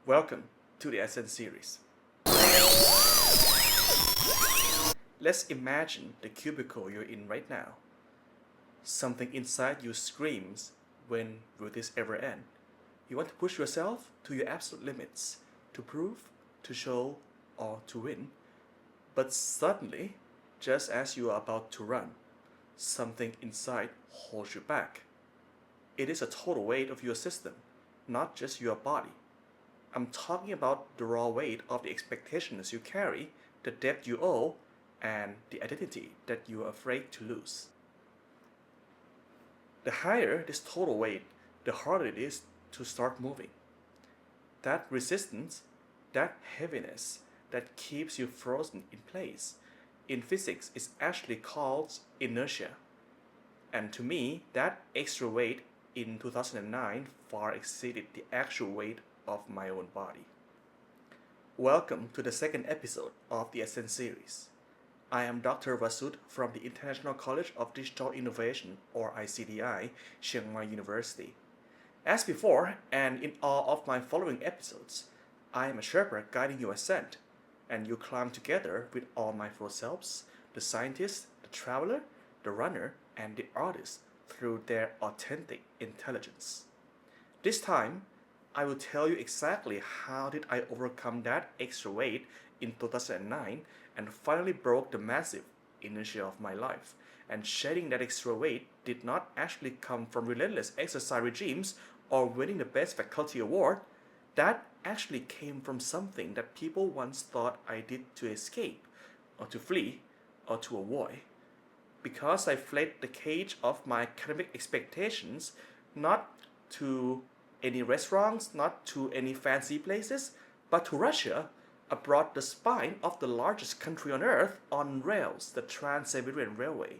Welcome to the Ascent Series. Let's imagine the cubicle you're in right now. Something inside you screams, when will this ever end? You want to push yourself to your absolute limits, to prove, to show, or to win. But suddenly, just as you are about to run, something inside holds you back. It is a total weight of your system, not just your body. I'm talking about the raw weight of the expectations you carry, the debt you owe, and the identity that you are afraid to lose. The higher this total weight, the harder it is to start moving. That resistance, that heaviness that keeps you frozen in place, in physics is actually called inertia. And to me, that extra weight in 2009 far exceeded the actual weight of my own body. Welcome to the second episode of the Ascent Series. I am Dr. Vasud from the International College of Digital Innovation, or ICDI, Chiang Mai University. As before, and in all of my following episodes, I am a Sherpa guiding your ascent, and you climb together with all my four selves, the scientist, the traveler, the runner, and the artist through their authentic intelligence. This time, I will tell you exactly how did I overcome that extra weight in 2009 and finally broke the massive inertia of my life. And shedding that extra weight did not actually come from relentless exercise regimes or winning the best faculty award. That actually came from something that people once thought I did to escape, or to flee, or to avoid. Because I fled the cage of my academic expectations, not to any restaurants, not to any fancy places, but to Russia, abroad the spine of the largest country on earth on rails, the Trans-Siberian Railway.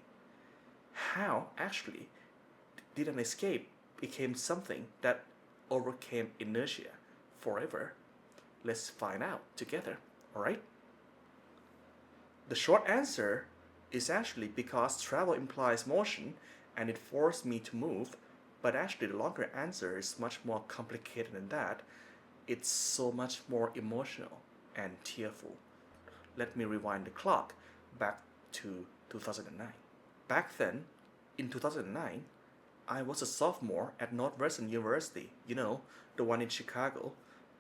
How actually did an escape become something that overcame inertia forever? Let's find out together, alright? The short answer is actually because travel implies motion and it forced me to move. But actually, the longer answer is much more complicated than that. It's so much more emotional and tearful. Let me rewind the clock back to 2009. Back then, in 2009, I was a sophomore at Northwestern University, the one in Chicago.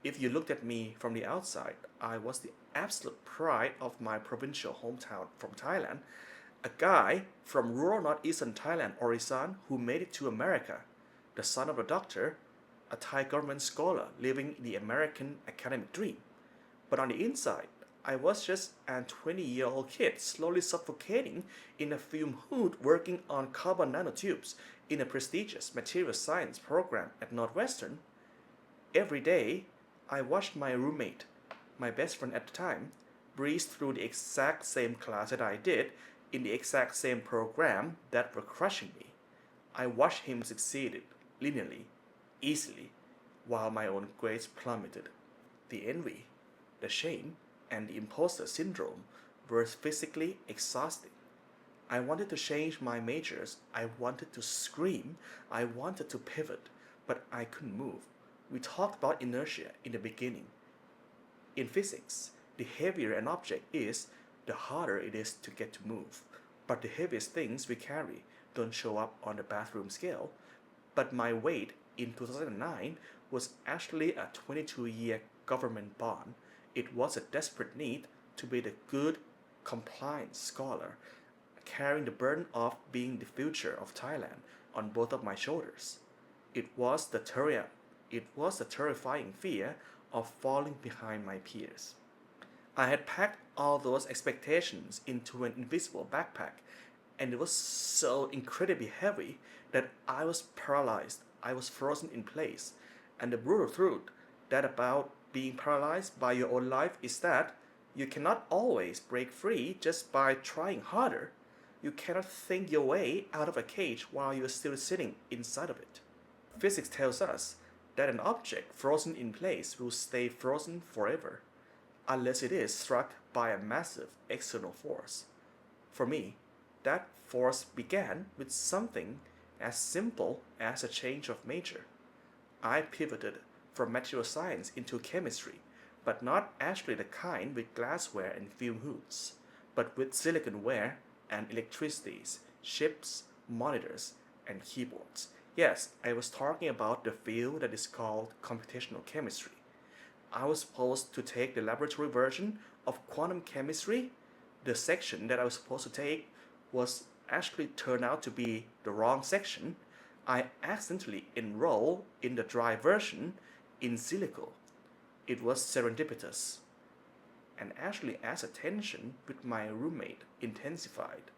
If you looked at me from the outside, I was the absolute pride of my provincial hometown from Thailand, a guy from rural northeastern Thailand, Orison, who made it to America. The son of a doctor, a Thai government scholar living the American academic dream. But on the inside, I was just a 20-year-old kid slowly suffocating in a fume hood working on carbon nanotubes in a prestigious material science program at Northwestern. Every day, I watched my roommate, my best friend at the time, breeze through the exact same class that I did in the exact same program that were crushing me. I watched him succeed linearly, easily, while my own grades plummeted. The envy, the shame, and the imposter syndrome were physically exhausting. I wanted to change my majors, I wanted to scream, I wanted to pivot, but I couldn't move. We talked about inertia in the beginning. In physics, the heavier an object is, the harder it is to get to move. But the heaviest things we carry don't show up on the bathroom scale. But my weight in 2009 was actually a 22-year government bond. It was a desperate need to be the good, compliant scholar, carrying the burden of being the future of Thailand on both of my shoulders. It was the terrifying fear of falling behind my peers. I had packed all those expectations into an invisible backpack, and it was so incredibly heavy that I was paralyzed. I was frozen in place. And the brutal truth that about being paralyzed by your own life is that you cannot always break free just by trying harder. You cannot think your way out of a cage while you're still sitting inside of it. Physics tells us that an object frozen in place will stay frozen forever, unless it is struck by a massive external force. For me, that force began with something as simple as a change of major. I pivoted from material science into chemistry, but not actually the kind with glassware and fume hoods, but with siliconware and electricities, chips, monitors, and keyboards. Yes, I was talking about the field that is called computational chemistry. I was supposed to take the laboratory version of quantum chemistry. The section that I was supposed to take was actually turned out to be the wrong section. I accidentally enrolled in the dry version in silico. It was serendipitous. And actually, as attention with my roommate intensified,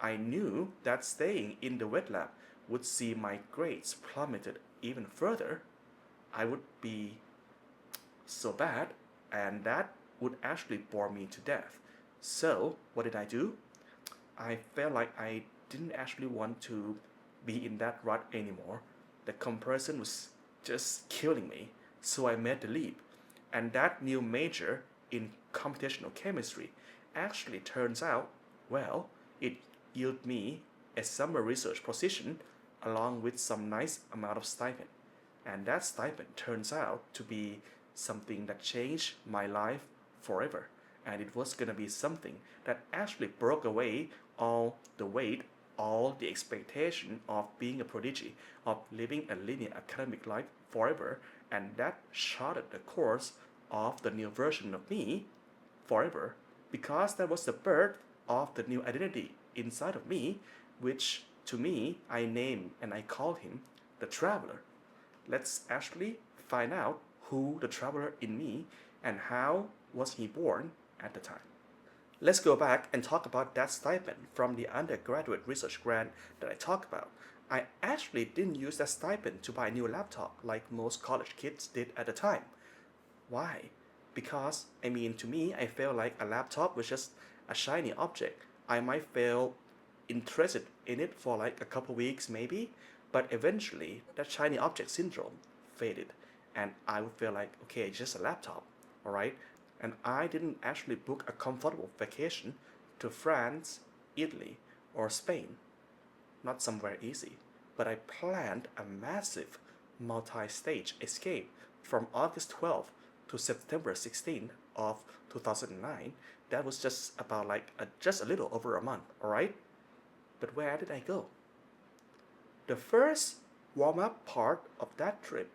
I knew that staying in the wet lab would see my grades plummeted even further. I would be so bad, and that would actually bore me to death. So, what did I do? I felt like I didn't actually want to be in that rut anymore. The comparison was just killing me, so I made the leap. And that new major in computational chemistry actually turns out, well, it yielded me a summer research position along with some nice amount of stipend. And that stipend turns out to be something that changed my life forever. And it was gonna be something that actually broke away all the weight, all the expectation of being a prodigy, of living a linear academic life forever, and that charted the course of the new version of me forever, because that was the birth of the new identity inside of me, which to me I named and I called him the traveler. Let's actually find out who the traveler in me and how was he born at the time. Let's go back and talk about that stipend from the undergraduate research grant that I talked about. I actually didn't use that stipend to buy a new laptop like most college kids did at the time. Why? Because, to me, I felt like a laptop was just a shiny object. I might feel interested in it for like a couple weeks maybe, but eventually that shiny object syndrome faded and I would feel like, okay, it's just a laptop, alright? And I didn't actually book a comfortable vacation to France, Italy, or Spain. Not somewhere easy, but I planned a massive multi-stage escape from August 12th to September 16th of 2009. That was just about just a little over a month, alright? But where did I go? The first warm-up part of that trip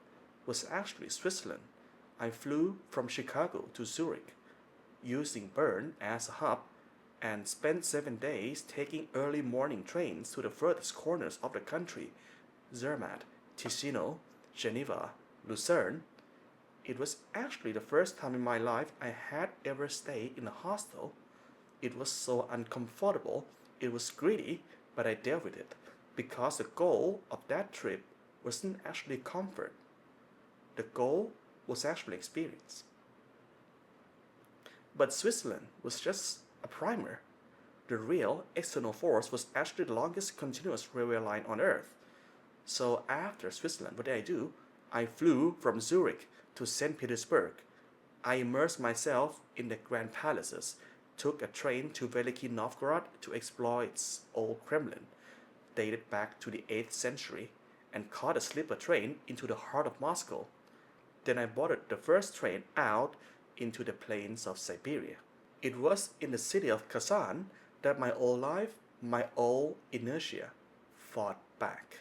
was actually Switzerland. I flew from Chicago to Zurich, using Bern as a hub, and spent 7 days taking early morning trains to the furthest corners of the country: Zermatt, Ticino, Geneva, Lucerne. It was actually the first time in my life I had ever stayed in a hostel. It was so uncomfortable, it was gritty, but I dealt with it, because the goal of that trip wasn't actually comfort. The goal was actually experience. But Switzerland was just a primer. The real external force was actually the longest continuous railway line on Earth. So after Switzerland, what did I do? I flew from Zurich to St. Petersburg. I immersed myself in the Grand Palaces, took a train to Veliki Novgorod to explore its old Kremlin, dated back to the 8th century, and caught a sleeper train into the heart of Moscow. Then I boarded the first train out into the plains of Siberia. It was in the city of Kazan that my old life, my old inertia, fought back.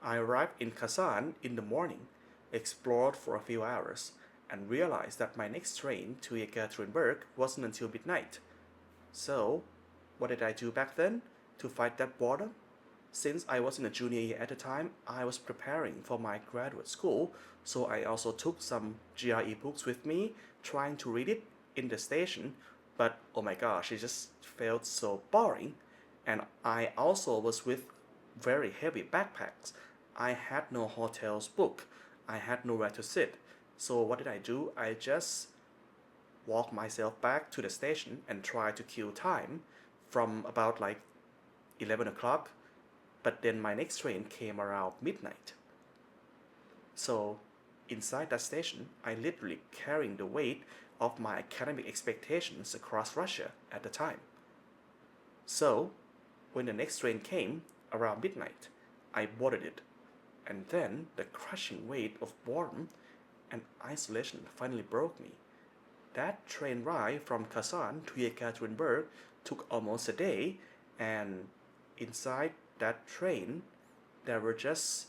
I arrived in Kazan in the morning, explored for a few hours, and realized that my next train to Yekaterinburg wasn't until midnight. So, what did I do back then to fight that boredom? Since I was in a junior year at the time, I was preparing for my graduate school, so I also took some GRE books with me, trying to read it in the station, but oh my gosh, it just felt so boring. And I also was with very heavy backpacks. I had no hotels booked. I had nowhere to sit. So what did I do? I just walked myself back to the station and tried to kill time from about 11 o'clock. But then my next train came around midnight. So inside that station, I literally carrying the weight of my academic expectations across Russia at the time. So when the next train came around midnight, I boarded it. And then the crushing weight of boredom and isolation finally broke me. That train ride from Kazan to Yekaterinburg took almost a day, and inside that train, there were just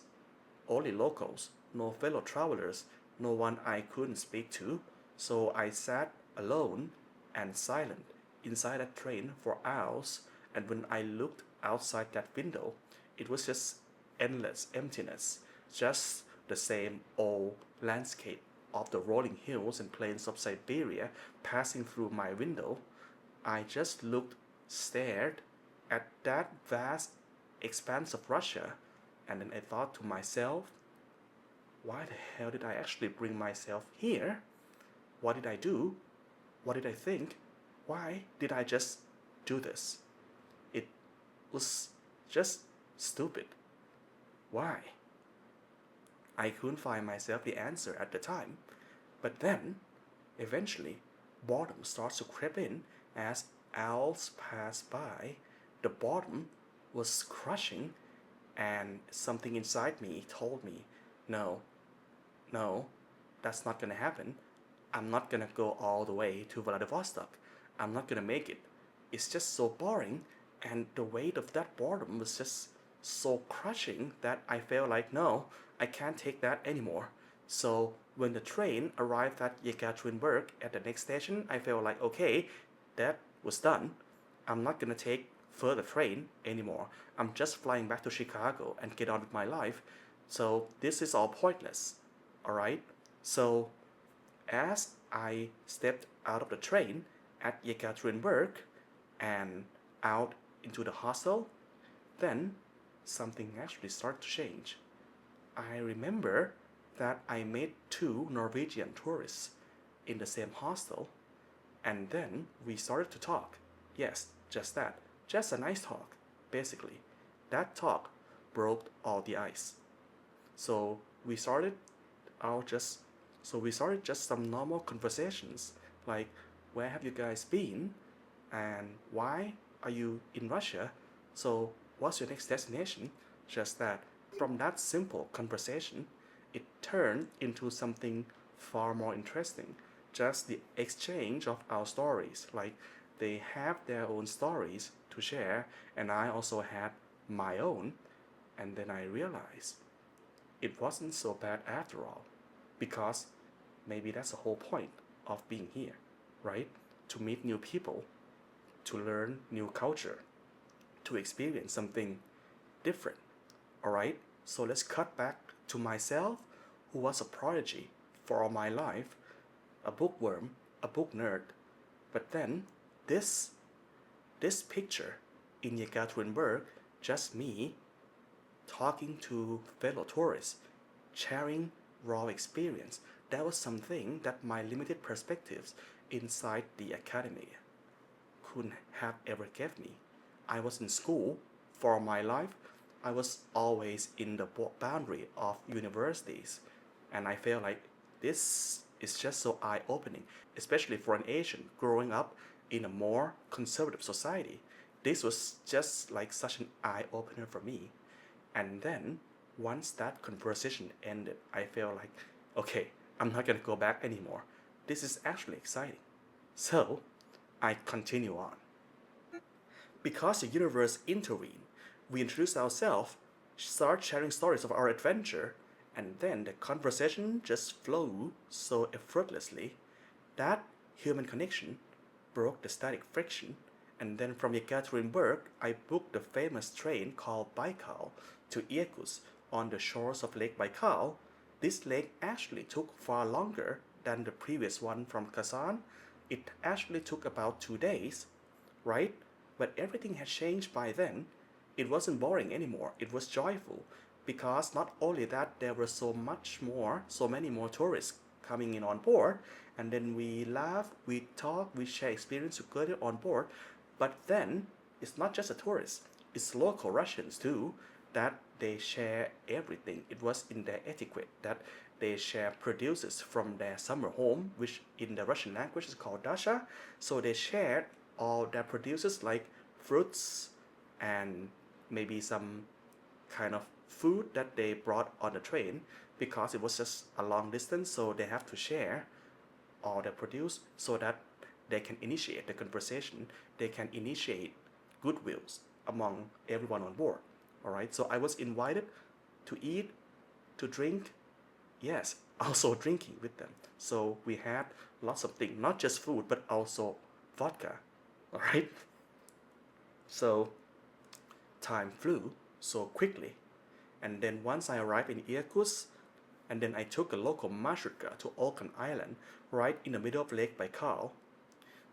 only locals, no fellow travelers, no one I couldn't speak to, so I sat alone and silent inside that train for hours, and when I looked outside that window, it was just endless emptiness, just the same old landscape of the rolling hills and plains of Siberia passing through my window. I just looked, stared at that vast expanse of Russia, and then I thought to myself, why the hell did I actually bring myself here? What did I do? What did I think? Why did I just do this? It was just stupid. Why? I couldn't find myself the answer at the time, but then, eventually, boredom starts to creep in as hours pass by. The boredom was crushing, and something inside me told me, no, no, that's not gonna happen. I'm not gonna go all the way to Vladivostok. I'm not gonna make it. It's just so boring, and the weight of that boredom was just so crushing that I felt like, no, I can't take that anymore. So when the train arrived at Yekaterinburg at the next station, I felt like, okay, that was done. I'm not gonna take further train anymore. I'm just flying back to Chicago and get on with my life. So this is all pointless. Alright? So as I stepped out of the train at Yekaterinburg and out into the hostel, then something actually started to change. I remember that I met two Norwegian tourists in the same hostel, and then we started to talk. Yes, just that. Just a nice talk, basically. That talk broke all the ice. So we started our just some normal conversations like, where have you guys been, and why are you in Russia? So what's your next destination? Just that. From that simple conversation, it turned into something far more interesting. Just the exchange of our stories. Like, they have their own stories to share, and I also had my own. And then I realized it wasn't so bad after all, because maybe that's the whole point of being here, right? To meet new people, to learn new culture, to experience something different. Alright, so let's cut back to myself, who was a prodigy for all my life, a bookworm, a book nerd. But then, this picture in Yekaterinburg, just me talking to fellow tourists, sharing raw experience, that was something that my limited perspectives inside the academy couldn't have ever given me. I was in school for my life. I was always in the boundary of universities, and I felt like this is just so eye-opening, especially for an Asian growing up in a more conservative society. This was just like such an eye-opener for me. And then, once that conversation ended, I felt like, okay, I'm not gonna go back anymore. This is actually exciting. So, I continue on. Because the universe intervened, we introduce ourselves, start sharing stories of our adventure, and then the conversation just flowed so effortlessly that human connection broke the static friction. And then from Yekaterinburg, I booked the famous train called Baikal to Irkutsk on the shores of Lake Baikal. This lake actually took far longer than the previous one from Kazan. It actually took about 2 days, right? But everything had changed by then. It wasn't boring anymore. It was joyful, because not only that, there were so many more tourists coming in on board, and then we laugh, we talk, we share experience together on board. But then it's not just the tourists, it's local Russians too, that they share everything. It was in their etiquette that they share produces from their summer home, which in the Russian language is called dasha. So they shared all their produces like fruits and maybe some kind of food that they brought on the train because it was just a long distance, so they have to share all the produce so that they can initiate the conversation, they can initiate goodwills among everyone on board. All right, so I was invited to eat, to drink, yes, also drinking with them. So we had lots of things, not just food, but also vodka. All right, so time flew so quickly. And then once I arrived in Irkutsk, and then I took a local marshrutka to Olkan Island, right in the middle of Lake Baikal.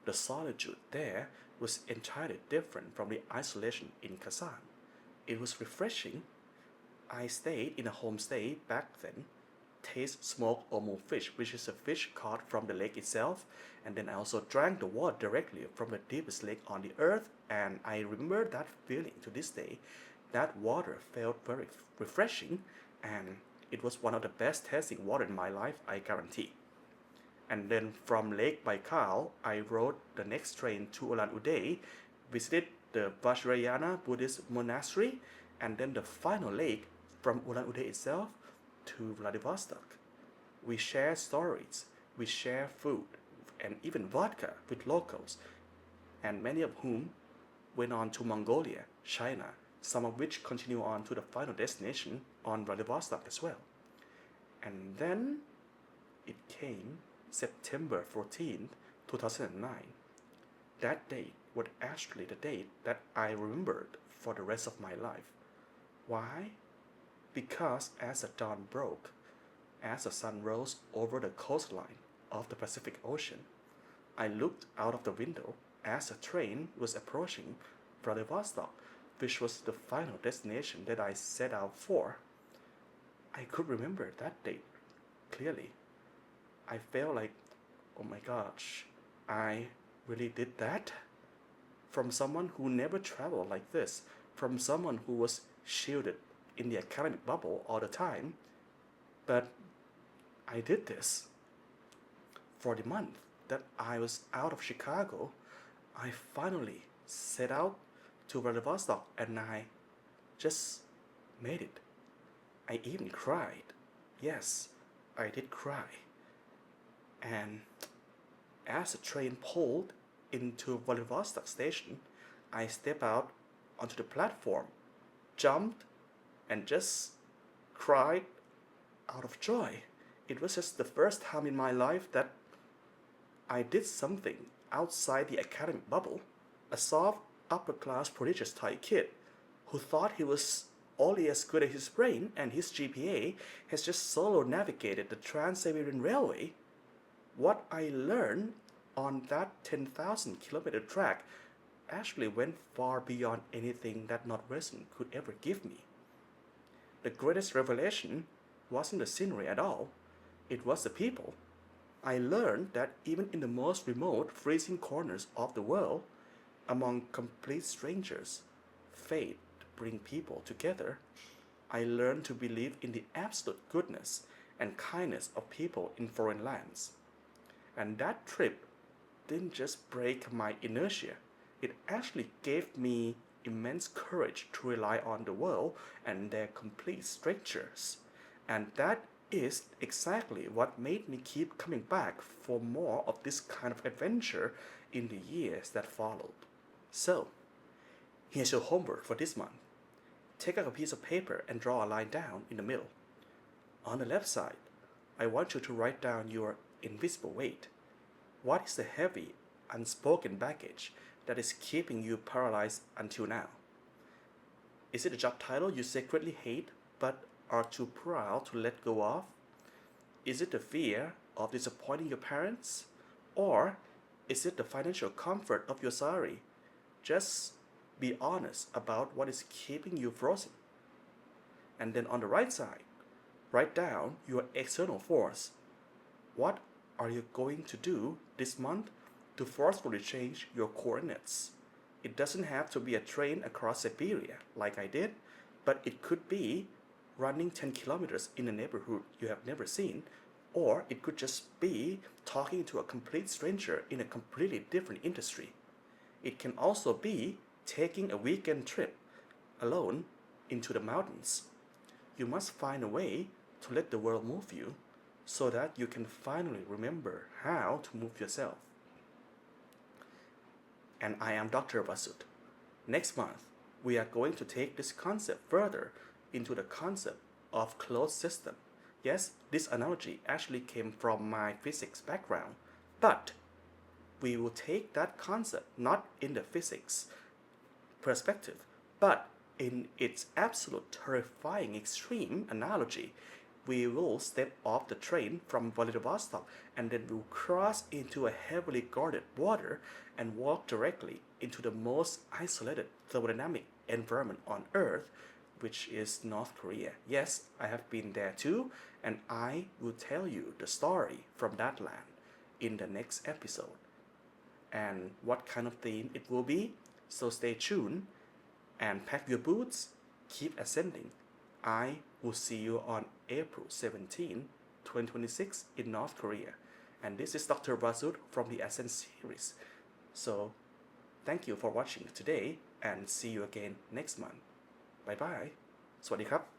The solitude there was entirely different from the isolation in Kazan. It was refreshing. I stayed in a homestay back then, taste smoked omu fish, which is a fish caught from the lake itself, and then I also drank the water directly from the deepest lake on the earth, and I remember that feeling to this day. That water felt very refreshing, and it was one of the best tasting water in my life, I guarantee. And then from Lake Baikal, I rode the next train to Ulan-Ude, visited the Vajrayana Buddhist monastery, and then the final leg from Ulan-Ude itself to Vladivostok. We share stories, we share food, and even vodka with locals, and many of whom went on to Mongolia, China, some of which continue on to the final destination on Vladivostok as well. And then it came September 14th, 2009. That date was actually the date that I remembered for the rest of my life. Why? Because as the dawn broke, as the sun rose over the coastline of the Pacific Ocean, I looked out of the window as the train was approaching Vladivostok, which was the final destination that I set out for. I could remember that date clearly. I felt like, oh my gosh, I really did that? From someone who never traveled like this, from someone who was shielded in the academic bubble all the time, but I did this. For the month that I was out of Chicago, I finally set out to Vladivostok, and I just made it. I even cried. Yes, I did cry. And as the train pulled into Vladivostok station, I stepped out onto the platform, jumped, and just cried out of joy. It was just the first time in my life that I did something outside the academic bubble. A soft, upper-class, prodigious Thai kid who thought he was only as good as his brain and his GPA has just solo navigated the Trans-Siberian Railway. What I learned on that 10,000 kilometer track actually went far beyond anything that Northwestern could ever give me. The greatest revelation wasn't the scenery at all, it was the people. I learned that even in the most remote, freezing corners of the world, among complete strangers, fate brings people together. I learned to believe in the absolute goodness and kindness of people in foreign lands. And that trip didn't just break my inertia, it actually gave me immense courage to rely on the world and their complete strangers. And that is exactly what made me keep coming back for more of this kind of adventure in the years that followed. So, here's your homework for this month. Take out a piece of paper and draw a line down in the middle. On the left side, I want you to write down your invisible weight. What is the heavy, unspoken baggage that is keeping you paralyzed until now? Is it a job title you secretly hate but are too proud to let go of? Is it the fear of disappointing your parents? Or is it the financial comfort of your salary? Just be honest about what is keeping you frozen. And then on the right side, write down your external force. What are you going to do this month to forcefully change your coordinates? It doesn't have to be a train across Siberia like I did, but it could be running 10 kilometers in a neighborhood you have never seen, or it could just be talking to a complete stranger in a completely different industry. It can also be taking a weekend trip alone into the mountains. You must find a way to let the world move you so that you can finally remember how to move yourself. And I am Dr. Vasud. Next month, we are going to take this concept further into the concept of closed system. Yes, this analogy actually came from my physics background, but we will take that concept not in the physics perspective, but in its absolute terrifying extreme analogy. We will step off the train from Vladivostok and then we'll cross into a heavily guarded water and walk directly into the most isolated thermodynamic environment on Earth, which is North Korea. Yes, I have been there too, and I will tell you the story from that land in the next episode. And what kind of theme it will be, so stay tuned and pack your boots, keep ascending. I will see you on April 17, 2026 in North Korea. And this is Dr. Vasud from the Ascent Series. So, thank you for watching today and see you again next month. Bye bye. สวัสดีครับ